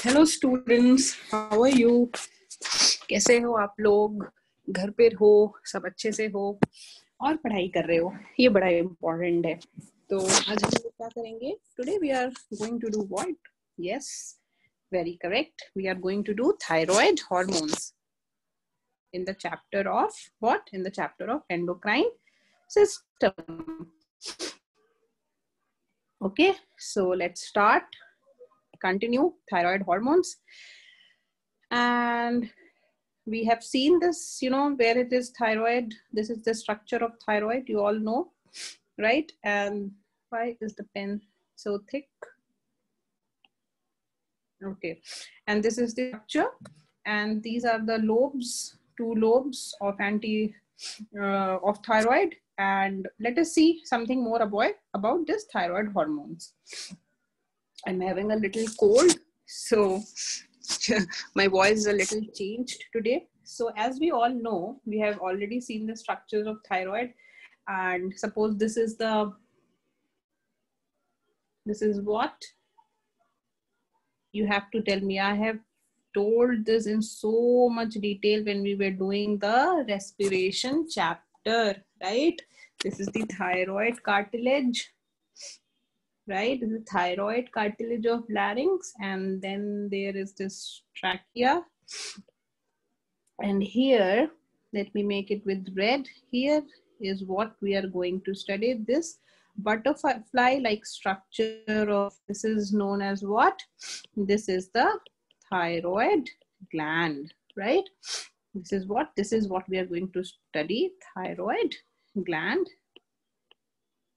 Hello students, how are you? कैसे हो आप लोग? घर पे हो, सब अच्छे से हो और पढ़ाई कर रहे हो, ये बड़ा इम्पोर्टेंट है। तो आज हम लोग क्या करेंगे? Today we are going to do what? Yes, very correct, we are going to do thyroid hormones in the chapter of what? In the chapter of endocrine system. Okay, so let's start. Continue thyroid hormones. And we have seen this, where it is thyroid. This is the structure of thyroid, you all know, right? And why is the pen so thick? Okay, and this is the structure, and these are the lobes, two lobes of of thyroid. And let us see something more about this thyroid hormones. I'm having a little cold, so my voice is a little changed today. So as we all know, we have already seen the structures of thyroid. And suppose this is what? You have to tell me. I have told this in so much detail when we were doing the respiration chapter, right? This is the thyroid cartilage, right? This is the thyroid cartilage of larynx, and then there is this trachea. And here, let me make it with red. Here is what we are going to study. This butterfly-like structure of, this is known as what? This is the thyroid gland, right? This is what we are going to study, thyroid gland.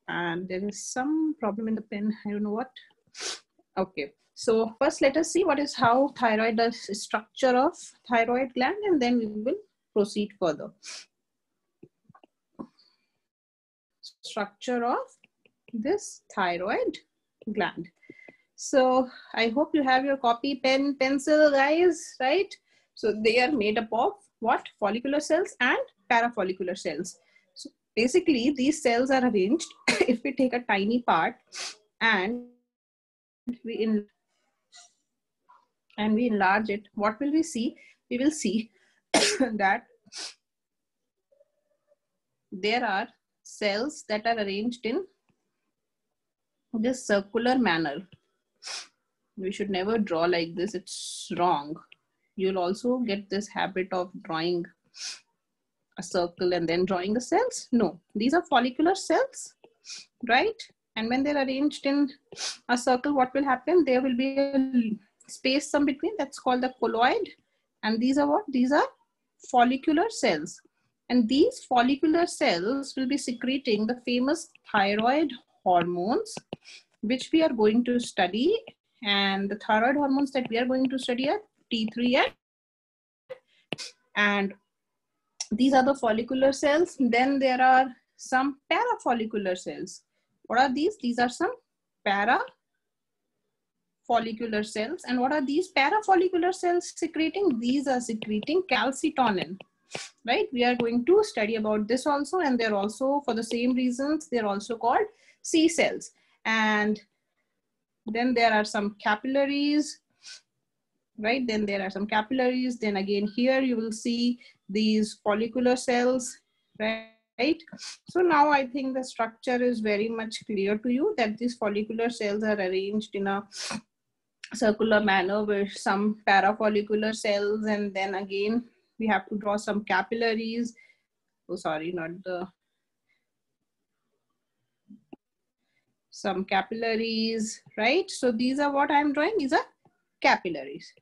And there is some problem in the pen, I don't know what. Okay, so first let us see how thyroid does structure of thyroid gland, and then we will proceed further. Structure of this thyroid gland. So I hope you have your copy, pen, pencil, guys, right? So they are made up of what? Follicular cells and parafollicular cells. So basically these cells are arranged if we take a tiny part and we enlarge it, what will we see? We will see that there are cells that are arranged in this circular manner. We should never draw like this, it's wrong. You'll also get this habit of drawing a circle and then drawing the cells. No, these are follicular cells, right? And when they're arranged in a circle, what will happen? There will be a space some between, that's called the colloid. And these are what? These are follicular cells. And these follicular cells will be secreting the famous thyroid hormones, which we are going to study. And the thyroid hormones that we are going to study are T3 and these are the follicular cells. Then there are some parafollicular cells. What are these? These are some parafollicular cells. And what are these parafollicular cells secreting? These are secreting calcitonin, right? We are going to study about this also. And they're also, for the same reasons, they're also called C cells. And then there are some capillaries, right? Then there are some capillaries. Then again, here you will see these follicular cells, right? So now I think the structure is very much clear to you that these follicular cells are arranged in a circular manner with some parafollicular cells, and then again we have to draw some capillaries. Oh, sorry, not the some capillaries, right? So these are what I'm drawing. These are capillaries.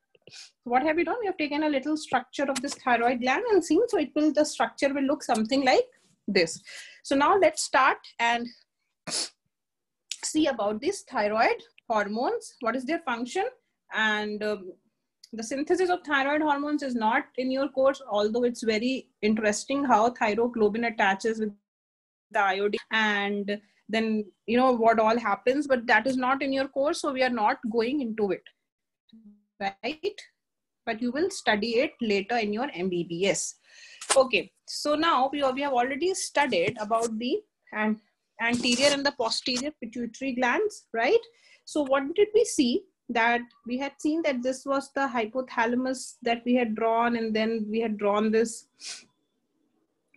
What have we done? We have taken a little structure of this thyroid gland and seen, so the structure will look something like this. So now let's start and see about these thyroid hormones. What is their function? And the synthesis of thyroid hormones is not in your course, although it's very interesting how thyroglobin attaches with the iodine and then what all happens, but that is not in your course, so we are not going into it, right? But you will study it later in your MBBS. Okay, so now we have already studied about the anterior and the posterior pituitary glands, right? So what did we see? that we had seen that this was the hypothalamus that we had drawn, and then we had drawn this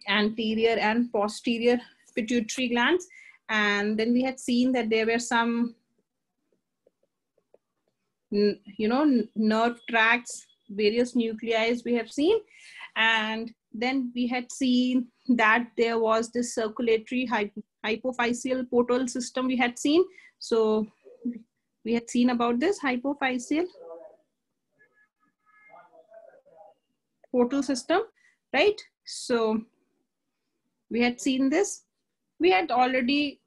anterior and posterior pituitary glands, and then we had seen that there were some nerve tracts, various nuclei we have seen, and then we had seen that there was this circulatory hypophyseal portal system we had seen. So we had seen about this hypophyseal portal system, right? So we had seen this. We already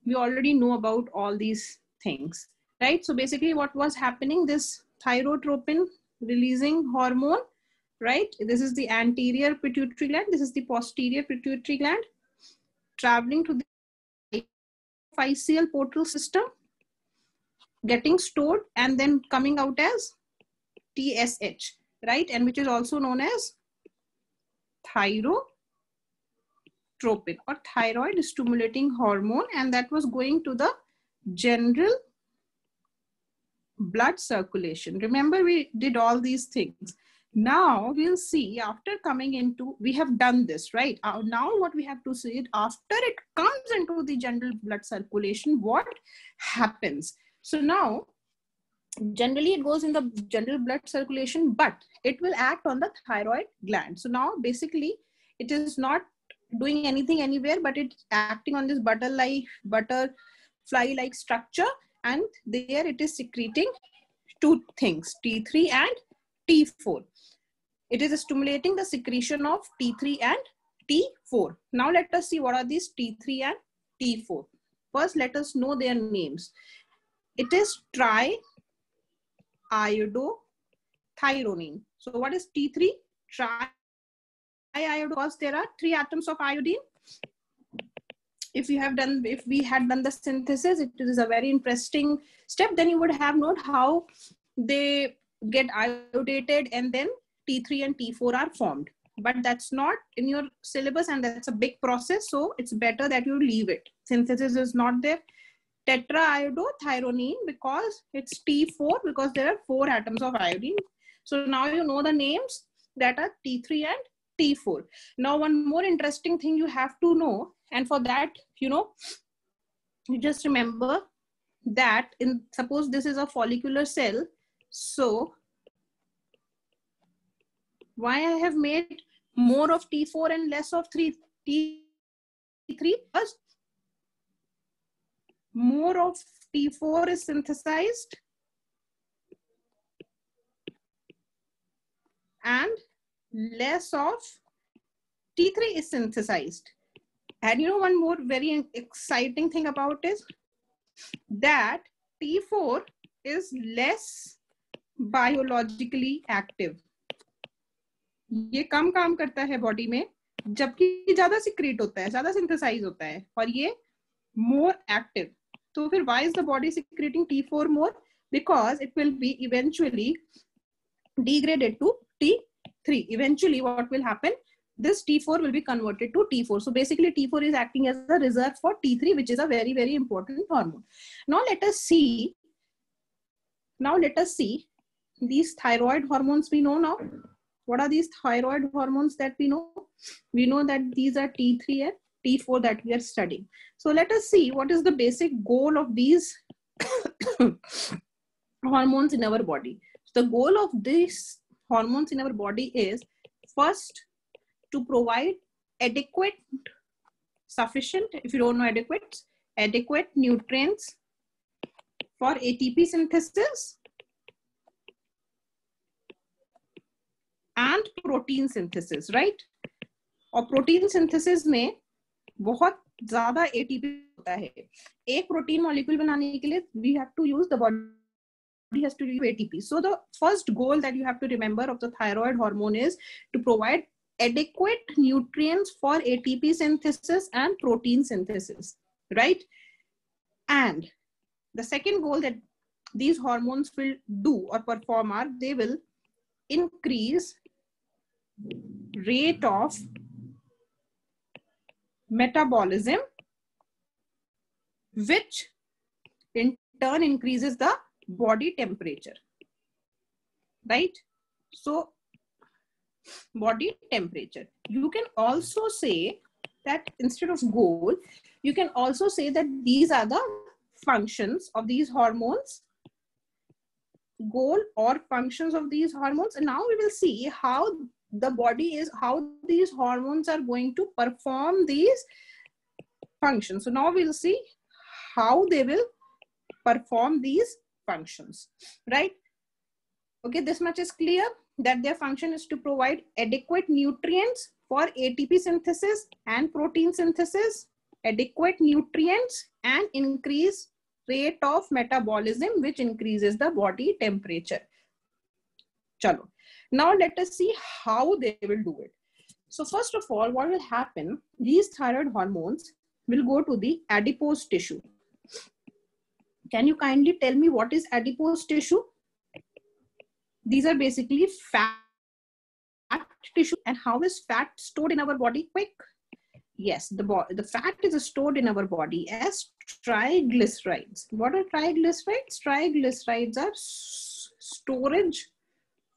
know about all these things, right? So basically what was happening, this thyrotropin releasing hormone, right? This is the anterior pituitary gland. This is the posterior pituitary gland, traveling to the hypophyseal portal system, getting stored, and then coming out as TSH, right? And which is also known as thyrotropin or thyroid stimulating hormone, and that was going to the general blood circulation. Remember, we did all these things. Now we'll see, after coming into, we have done this, right? Now what we have to see is after it comes into the general blood circulation, what happens? So now, generally it goes in the general blood circulation, but it will act on the thyroid gland. So now basically it is not doing anything anywhere, but it's acting on this butterfly-like structure, and there it is secreting two things, T3 and T4. It is stimulating the secretion of T3 and T4. Now let us see what are these T3 and T4. First, let us know their names. It is triiodothyronine. So what is T3? Triiodothyronine, because there are 3 atoms of iodine. If we had done the synthesis, it is a very interesting step. Then you would have known how they get iodated and then T3 and T4 are formed. But that's not in your syllabus, and that's a big process. So it's better that you leave it. Synthesis is not there. Tetraiodothyronine, because it's T4, because there are 4 atoms of iodine. So now you know the names that are T3 and T4. Now one more interesting thing you have to know, and for that, you just remember that suppose this is a follicular cell. So why I have made more of T4 and less of T3? Because more of T4 is synthesized and less of T3 is synthesized. And one more very exciting thing about is that T4 is less biologically active. ये कम काम करता है body में, जबकि ज्यादा secrete होता है, ज्यादा सिंथेसाइज होता है, और ये more active. So why is the body secreting T4 more? Because it will be eventually degraded to T3. Eventually what will happen? This T4 will be converted to T4. So basically T4 is acting as a reserve for T3, which is a very, very important hormone. Now let us see these thyroid hormones we know now. What are these thyroid hormones that we know? We know that these are T3 and T4 that we are studying. So let us see what is the basic goal of these hormones in our body. The goal of these hormones in our body is first to provide sufficient, if you don't know adequate nutrients for ATP synthesis and protein synthesis, right? और protein synthesis में बहुत ज़्यादा ATP होता है. एक protein molecule बनाने के लिए we have to use, the body has to use ATP. So the first goal that you have to remember of the thyroid hormone is to provide adequate nutrients for ATP synthesis and protein synthesis, right? And the second goal that these hormones will do or perform are, they will increase rate of metabolism, which in turn increases the body temperature. right? So body temperature. You can also say that instead of goal, you can also say that these are the functions of these hormones, goal or functions of these hormones. And now we will see how the body is, how these hormones are going to perform these functions. So now we'll see how they will perform these functions, right? Okay, this much is clear, that their function is to provide adequate nutrients for ATP synthesis and protein synthesis, adequate nutrients, and increase rate of metabolism, which increases the body temperature. Chalo. Now let us see how they will do it. So first of all, what will happen, these thyroid hormones will go to the adipose tissue. Can you kindly tell me what is adipose tissue? These are basically fat tissue. And how is fat stored in our body? Quick. Yes, the fat is stored in our body as triglycerides. What are triglycerides? Triglycerides are storage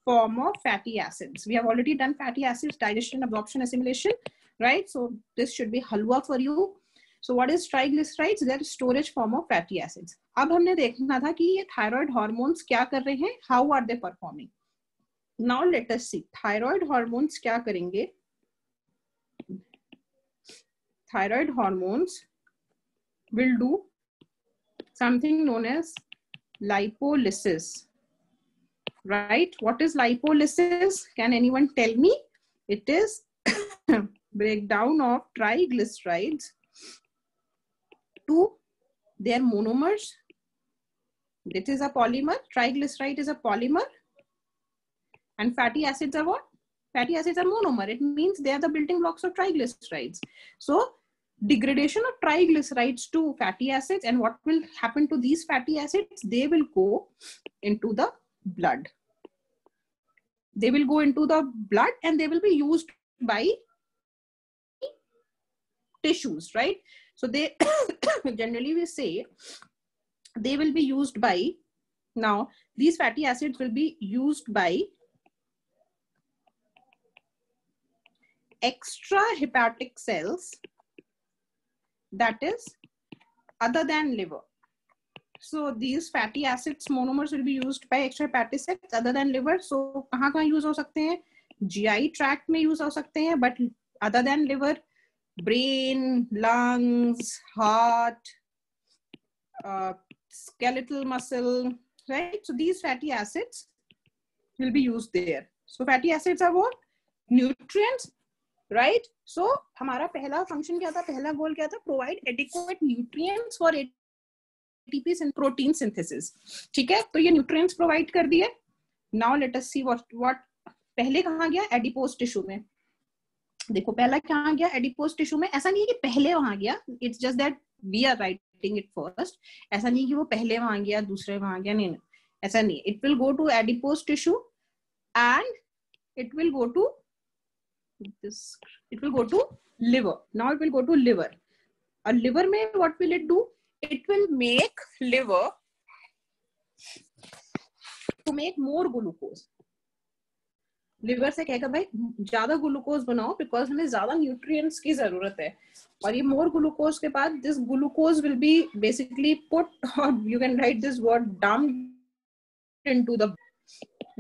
form of fatty acids. We have already done fatty acids, digestion, absorption, assimilation, right? So this should be halwa for you. So what is triglycerides? They are storage form of fatty acids. अब हमने देखना था कि ये thyroid hormones क्या कर रहे हैं? How are they performing? Now let us see. Thyroid hormones क्या करेंगे? Thyroid hormones will do something known as lipolysis. Right? What is lipolysis? Can anyone tell me? It is breakdown of triglycerides to their monomers. It is a polymer. Triglyceride is a polymer. And fatty acids are what? Fatty acids are monomer. It means they are the building blocks of triglycerides. So degradation of triglycerides to fatty acids, and what will happen to these fatty acids? They will go into the blood. They will go into the blood and they will be used by tissues, right? So they generally we say they will be used by, now these fatty acids will be used by extrahepatic cells, that is other than liver. So these fatty acids monomers will be used by extrahepatic cells other than liver. So कहाँ use हो सकते हैं? GI tract में use हो सकते हैं, but other than liver, brain, lungs, heart, skeletal muscle, right? So these fatty acids will be used there. So fatty acids are what? Nutrients, right? So हमारा पहला function क्या था? पहला goal क्या था? Provide adequate nutrients for ATP and protein synthesis. ठीक है? तो ये nutrients provide कर दिए. Now let us see what पहले कहाँ गया? Adipose tissue में. देखो पहला कहाँ गया? Adipose tissue में. ऐसा नहीं है कि पहले वहाँ गया. It's just that we are writing it first. ऐसा नहीं कि वो पहले वहाँ गया, दूसरे वहाँ गया. नहीं, ऐसा नहीं. It will go to adipose tissue and it will go to this. It will go to liver. Now it will go to liver. A liver में what will it do? It will make liver to make more glucose. Liver से कहेगा भाई ज्यादा glucose बनाओ because हमें ज्यादा nutrients की जरूरत है. और ये मोर ग्लूकोज के बाद this glucose will be basically put, और you can write this word, dumped into the,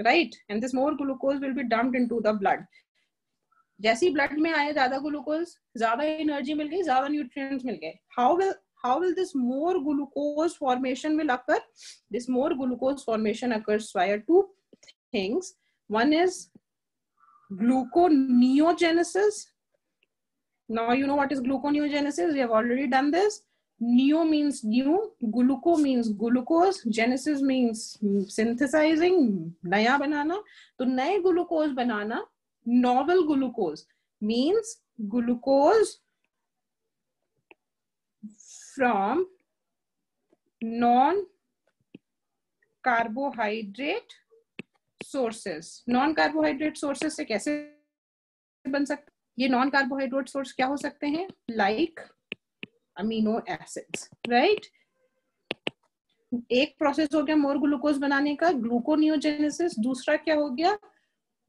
right, and this more glucose will be dumped into the blood. जैसे ही ब्लड में आया ज्यादा ग्लूकोज, ज्यादा एनर्जी मिल गई, ज्यादा न्यूट्रिएंट्स मिल गए. How will this more glucose formation will occur? This more glucose formation occurs via two things. One is gluconeogenesis. Now you know what is gluconeogenesis. We have already done this. Neo means new, gluco means glucose, genesis means synthesizing, नया बनाना. तो नए glucose banana, novel glucose means glucose from non-carbohydrate sources. Non-carbohydrate sources से कैसे बन सकते? ये non-carbohydrate source क्या हो सकते हैं? Like amino acids, right? एक प्रोसेस हो गया मोर ग्लूकोज बनाने का, ग्लूकोनियोजेनेसिस। दूसरा क्या हो गया,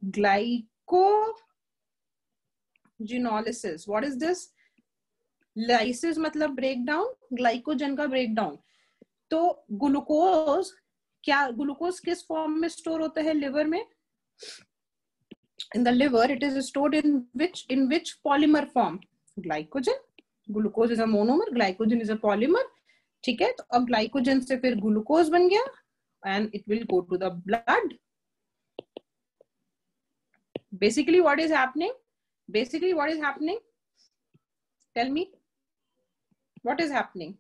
glycogenolysis. What is this? Lysis मतलब ब्रेक डाउन, ग्लाइकोजन का ब्रेक डाउन। तो ग्लूकोज किस फॉर्म में स्टोर होता है लिवर में? In the liver it is stored in which polymer form? Glycogen. Glucose is a monomer, glycogen is a polymer. ठीक है, तो अब ग्लाइकोजन से फिर ग्लूकोज बन गया and it will go to the blood. Basically what is happening? Tell me what is happening.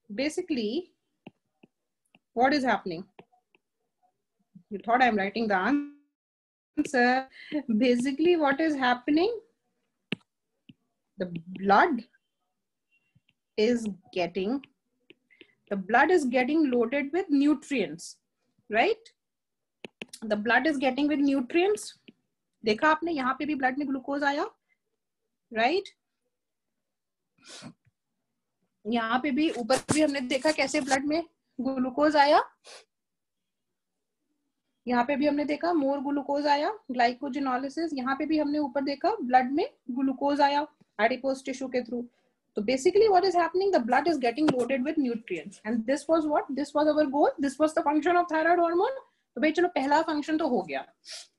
Basically what is happening? You thought I'm writing the answer. Basically what is happening? The blood is getting loaded with nutrients, right? The blood is getting with nutrients. देखा आपने, यहाँ पे भी blood में glucose आया, right? यहाँ पे भी, ऊपर भी हमने देखा कैसे ब्लड में ग्लूकोज आया। यहाँ पे भी हमने देखा मोर ग्लूकोज आया, ग्लाइकोजिनोलिसिस। यहाँ पे भी हमने ऊपर देखा ब्लड में ग्लूकोज आया एडिपोज टिश्यू के through. So basically what is happening, the blood is getting loaded with nutrients, and this was our goal, this was the function of thyroid hormone. तो भाई चलो पहला फंक्शन तो हो गया,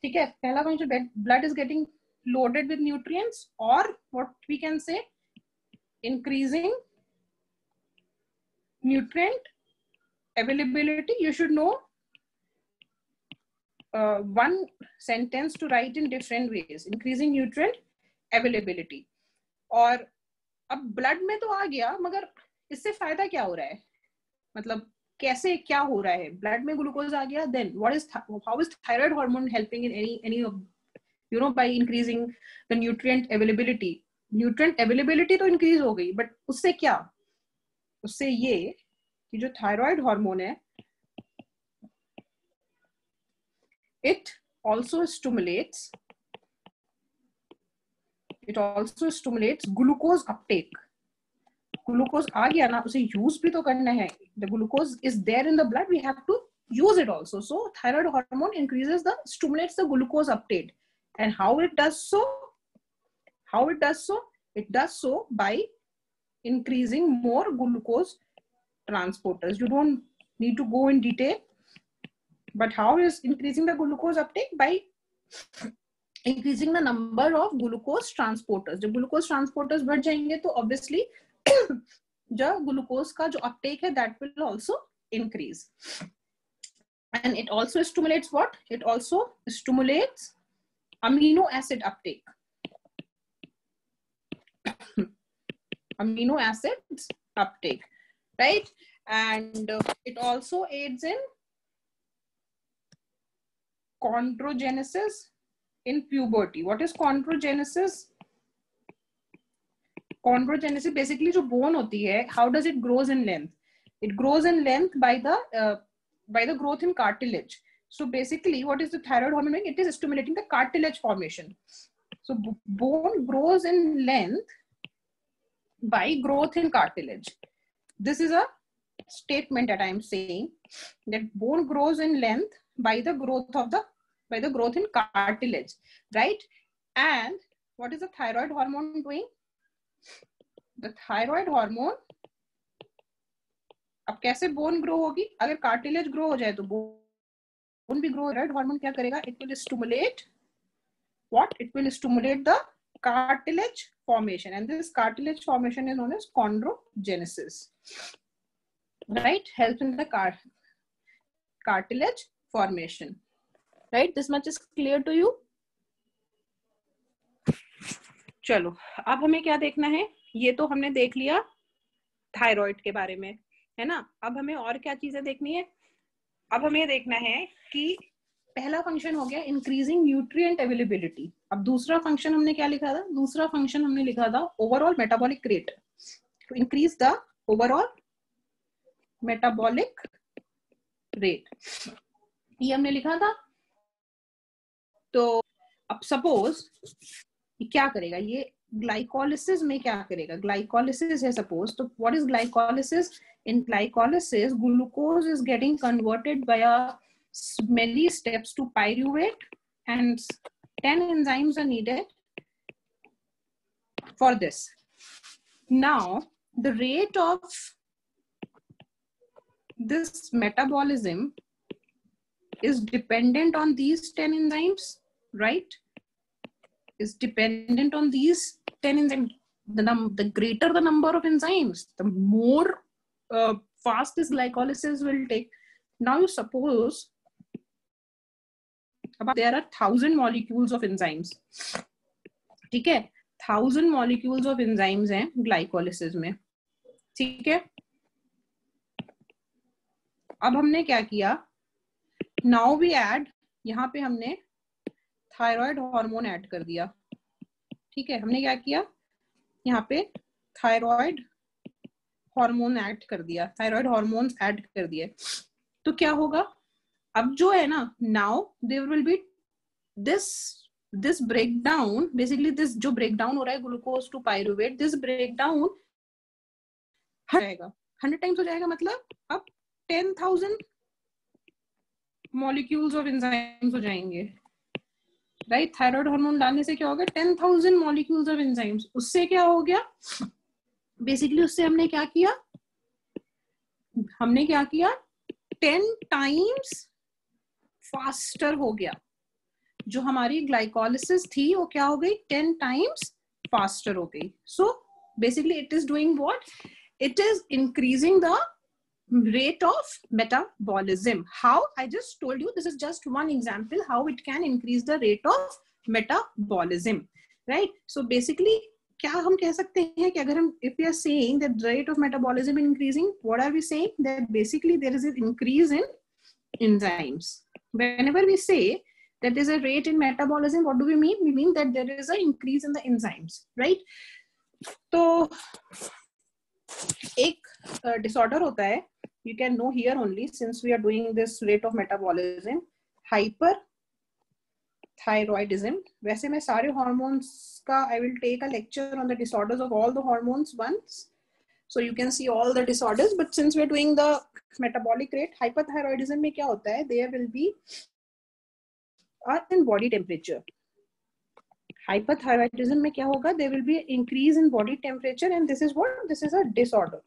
ठीक है। पहला function, blood is getting loaded with nutrients, or what we can say, increasing nutrient availability. You should know one sentence to write in different ways. Increasing nutrient availability. और अब ब्लड में तो आ गया, मगर इससे फायदा क्या हो रहा है, मतलब कैसे क्या हो रहा है? ब्लड में ग्लूकोज आ गया, then how is thyroid hormone helping in any by increasing the nutrient availability. Nutrient availability तो इंक्रीज हो गई, बट उससे क्या? उससे ये कि जो थायराइड हार्मोन है, it also stimulates glucose uptake. Glucose आ गया ना, उसे यूज भी तो करना है। The glucose is there in the blood, we have to use it also. So thyroid hormone stimulates the glucose uptake. And how it does so? It does so by increasing more glucose transporters. You don't need to go in detail, but how is increasing the glucose uptake? By increasing the number of glucose transporters. जब glucose transporters बढ़ जाएंगे तो obviously जो glucose का जो Uptake है, that will also increase. And it also stimulates what? It also stimulates amino acid uptake. Amino acids uptake, right? And it also aids in chondrogenesis in puberty. What is chondrogenesis? Chondrogenesis basically जो bone होती है, how does it grows in length? It grows in length by the growth in cartilage. So basically what is the thyroid hormone doing? It is stimulating the cartilage formation. So bone grows in length by growth in cartilage. This is a statement that I am saying, that bone grows in length by the growth in cartilage, right? And what is the thyroid hormone doing? The thyroid hormone, अब कैसे bone grow होगी? अगर cartilage grow हो जाए तो bone भी grow. Thyroid hormone क्या करेगा? It will stimulate what? It will stimulate the cartilage formation, and this cartilage formation is known as chondrogenesis, right? Helps in the cartilage formation, right? This much is clear to you? चलो अब हमें क्या देखना है? ये तो हमने देख लिया थायराइड के बारे में, है ना। अब हमें और क्या चीजें देखनी है? अब हमें देखना है कि पहला फंक्शन हो गया इंक्रीजिंग न्यूट्रिएंट अवेलेबिलिटी। अब दूसरा फंक्शन हमने क्या लिखा था? दूसरा फंक्शन हमने लिखा था overall metabolic rate, to increase the overall metabolic rate, ये हमने लिखा था। तो अब सपोज क्या करेगा ये? ग्लाइकोलिसिस में क्या करेगा, ग्लाइकोलिसिस है सपोज, तो what is glycolysis? In glycolysis glucose is getting converted bye many steps to pyruvate and 10 enzymes are needed for this. Now the rate of this metabolism is dependent on these 10 enzymes, right? Is dependent on these 10 enzymes. The greater the number of enzymes, the more fast this glycolysis will take. Now you suppose there are 1000 molecules of enzymes. ठीक है, 1000 molecules of enzymes हैं glycolysis में. ठीक है, अब हमने क्या किया, नाउ वी ऐड, यहाँ पे हमने थायराइड हार्मोन ऐड कर दिया. ठीक है, हमने क्या किया, यहाँ पे थायराइड हार्मोन ऐड कर दिया, थायराइड हार्मोन्स ऐड कर दिए. तो क्या होगा, अब जो है ना, now there will be this breakdown, basically this जो ब्रेकडाउन हो रहा है glucose to pyruvate, this breakdown जाएगा 100 टाइम्स हो जाएगा, मतलब अब 10,000 मॉलिक्यूल्स ऑफ एंजाइम्स हो जाएंगे, राइट? थायराइड हार्मोन डालने से क्या होगा, 10,000 मॉलिक्यूल्स ऑफ एंजाइम्स. उससे क्या हो गया, बेसिकली उससे हमने क्या किया, 10 टाइम्स फास्टर हो गया. जो हमारी ग्लाइकोलिसिस थी वो क्या हो गई, 10 टाइम्स फास्टर हो गई. So basically it is doing what, it is increasing the rate of metabolism. How? I just told you, this is just one example how it can increase the rate of metabolism, right? So basically क्या हम कह सकते हैं कि अगर हम, if we are saying that the rate of metabolism is increasing, what are we saying? That basically there is an increase in enzymes. Whenever we say that there is a rate in metabolism, what do we mean? We mean that there is an increase in the enzymes, right? तो एक disorder होता है, you can know here only since we are doing this rate of metabolism, hyperthyroidism. वैसे मैं सारे hormones का I will take a lecture on the disorders of all the hormones once, so you can see all the disorders, but since we are doing the metabolic rate, hyperthyroidism में क्या होता है, there will be in body temperature. Hyperthyroidism में क्या होगा, there will be an increase in body temperature, and this is what, this is a disorder,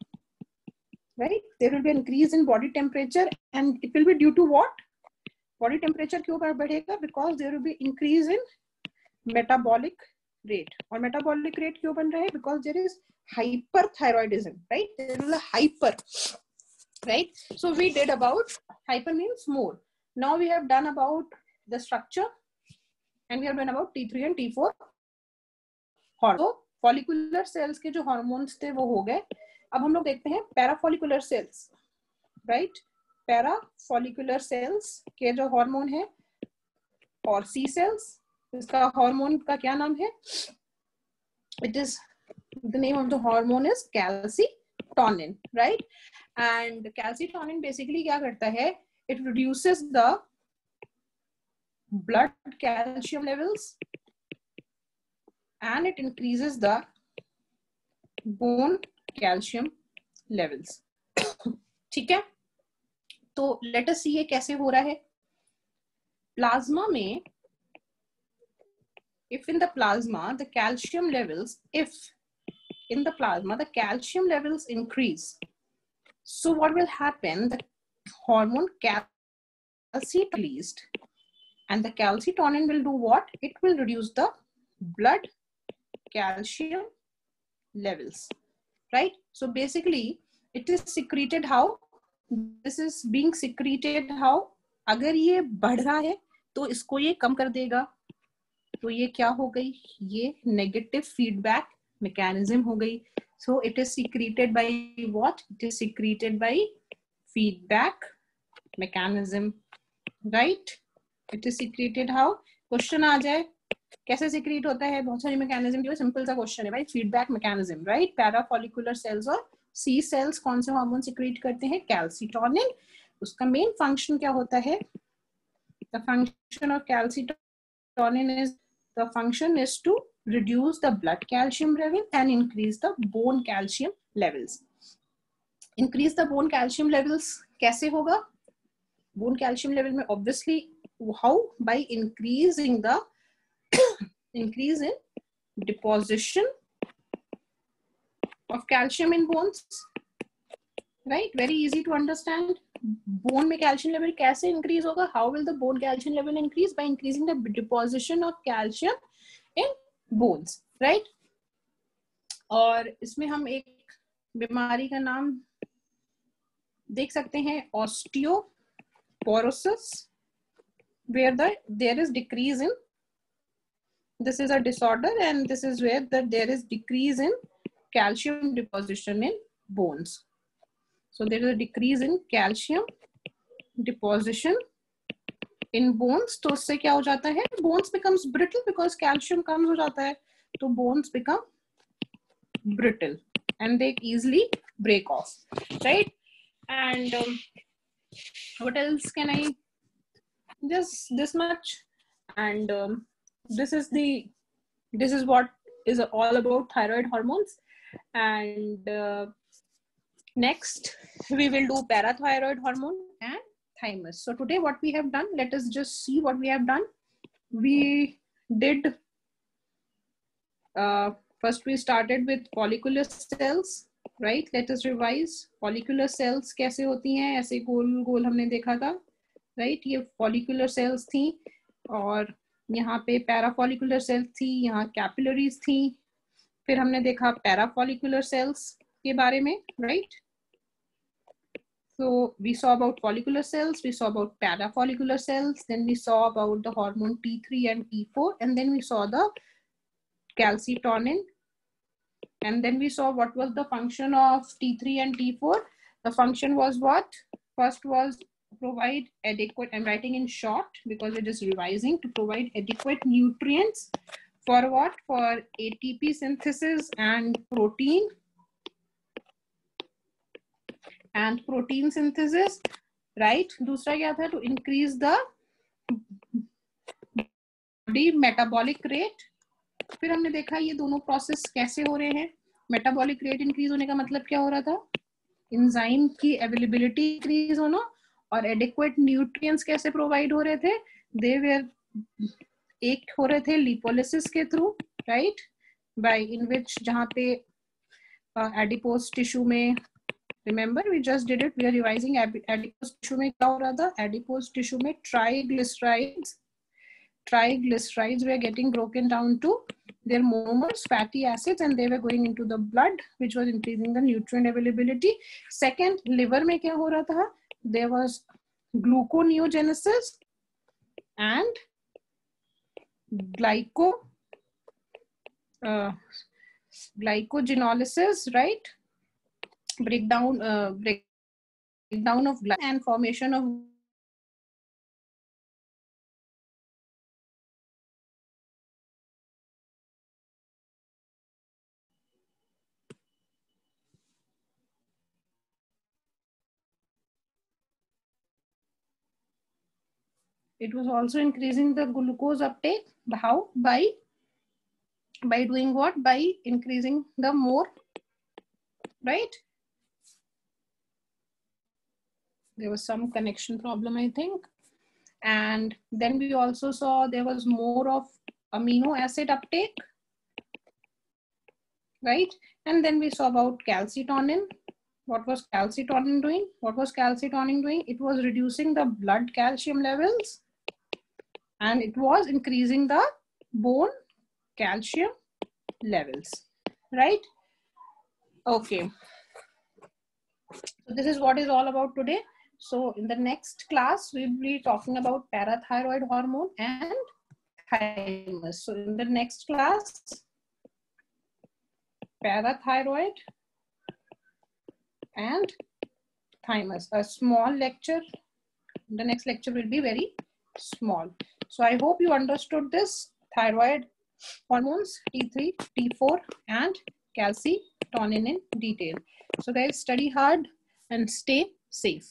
right? There will be an increase in body temperature, and it will be due to what? Body temperature क्यों बढ़ेगा? Because there will be increase in metabolic rate. और metabolic rate क्यों बन रहा है? Because there is hyperthyroidism, right? There is a hyper, right? So we did about, hyper means more. Now we have done about the structure, and we have done about T3 and T4 hormones. So follicular cells के जो hormones थे वो हो गए. अब हम लोग देखते हैं parafollicular cells, right? Parafollicular cells के जो हार्मोन है, और सी सेल्स, इसका हार्मोन का क्या नाम है? It is, the name of the hormone is calcitonin, right? And calcitonin basically क्या करता है, it reduces the blood calcium levels and it increases the bone calcium levels. ठीक है, तो लेट अस सी ये कैसे हो रहा है. प्लाज्मा में, if in the plasma the calcium levels, if in the plasma the calcium levels increase, so what will happen, the hormone calcium released, and the calcitonin will do what, it will reduce the blood calcium levels, right? So basically it is secreted how, this is being secreted how, अगर ये बढ़ रहा है तो इसको ये कम कर देगा, तो ये क्या हो गई, ये नेगेटिव फीडबैक मैकेनिज्म हो गई. So it is secreted by what, it is secreted by feedback mechanism, right? It is secreted how. Question आ जाए कैसे सीक्रेट होता है, बहुत सारी मैकेनिज्म जो सिंपल सा क्वेश्चन है भाई, feedback mechanism, right? Parafollicular cells और सी सेल्स कौन से हार्मोन सीक्रेट करते हैं, कैल्सीटोनिन. उसका मेन फंक्शन क्या होता है, the function of calcitonin is, the function is to reduce the blood calcium level and increase the bone calcium levels. Increase the bone calcium levels कैसे होगा? Bone calcium level में obviously how? By increasing the increase in deposition of calcium in bones, right? Very easy to understand. Bone में calcium level कैसे increase होगा? How will the bone calcium level increase? By increasing the deposition of calcium in bones, right? और इसमें हम एक बीमारी का नाम देख सकते हैं, osteoporosis, where there is decrease in, this is a disorder and this is where there is decrease in calcium deposition in bones. So there is a decrease in calcium deposition in bones. तो उससे क्या हो जाता है? Bones becomes brittle because calcium कम हो जाता है, तो bones become brittle and they easily break off, right? And what else can I, just this much. And this is what is all about thyroid hormones. And next we will do parathyroid hormone and thymus. So today what we have done, let us just see what we have done. We did first we started with follicular cells, right? Let us revise. Follicular cells कैसे होती हैं? ऐसे गोल गोल हमने देखा था, right? ये follicular cells थी और यहाँ पे पैराफॉलिकुलर सेल्स थी, यहाँ कैपिलरीज थी. फिर हमने देखा पैराफॉलिकुलर सेल्स के बारे में, right? So we saw about follicular cells, we saw about parafollicular cells, then we saw about the hormone T3 and T4, and then we saw the calcitonin, and then we saw what was the function of T3 and T4. The function was what? First was provide adequate, I'm writing in short because it is revising, to provide adequate nutrients for what? For ATP synthesis and protein synthesis, right? दूसरा क्या था? To increase the body metabolic rate. फिर हमने देखा ये दोनों process कैसे हो रहे हैं. मेटाबॉलिक रेट इंक्रीज होने का मतलब क्या हो रहा था? एंजाइम की अवेलेबिलिटी इंक्रीज होना. और एडिक्वेट न्यूट्रिएंट्स कैसे प्रोवाइड हो रहे थे? दे वेर एक हो रहे थे लिपोलिसिस के थ्रू, राइट? बाय इन विच जहां पे एडिपोज टिश्यू में, remember we just did it, we are revising. Adipose tissue में क्या हो रहा था? Adipose tissue में triglycerides were getting broken down to their monomers, fatty acids, and they were going into the blood, which was increasing the nutrient availability. Second, liver में क्या हो रहा था? There was gluconeogenesis and glycogenolysis, right? Breakdown of glycogen and formation of it was also increasing the glucose uptake. How? By doing what? By increasing the more, right? There was some connection problem, I think. And then we also saw there was more of amino acid uptake, right? And then we saw about calcitonin. What was calcitonin doing? What was calcitonin doing? It was reducing the blood calcium levels and it was increasing the bone calcium levels, right? Okay. So this is what is all about today. So in the next class, we'll be talking about parathyroid hormone and thymus. So in the next class, parathyroid and thymus. A small lecture. The next lecture will be very small. So I hope you understood this. Thyroid hormones, T3, T4, and calcitonin in detail. So guys, study hard and stay safe.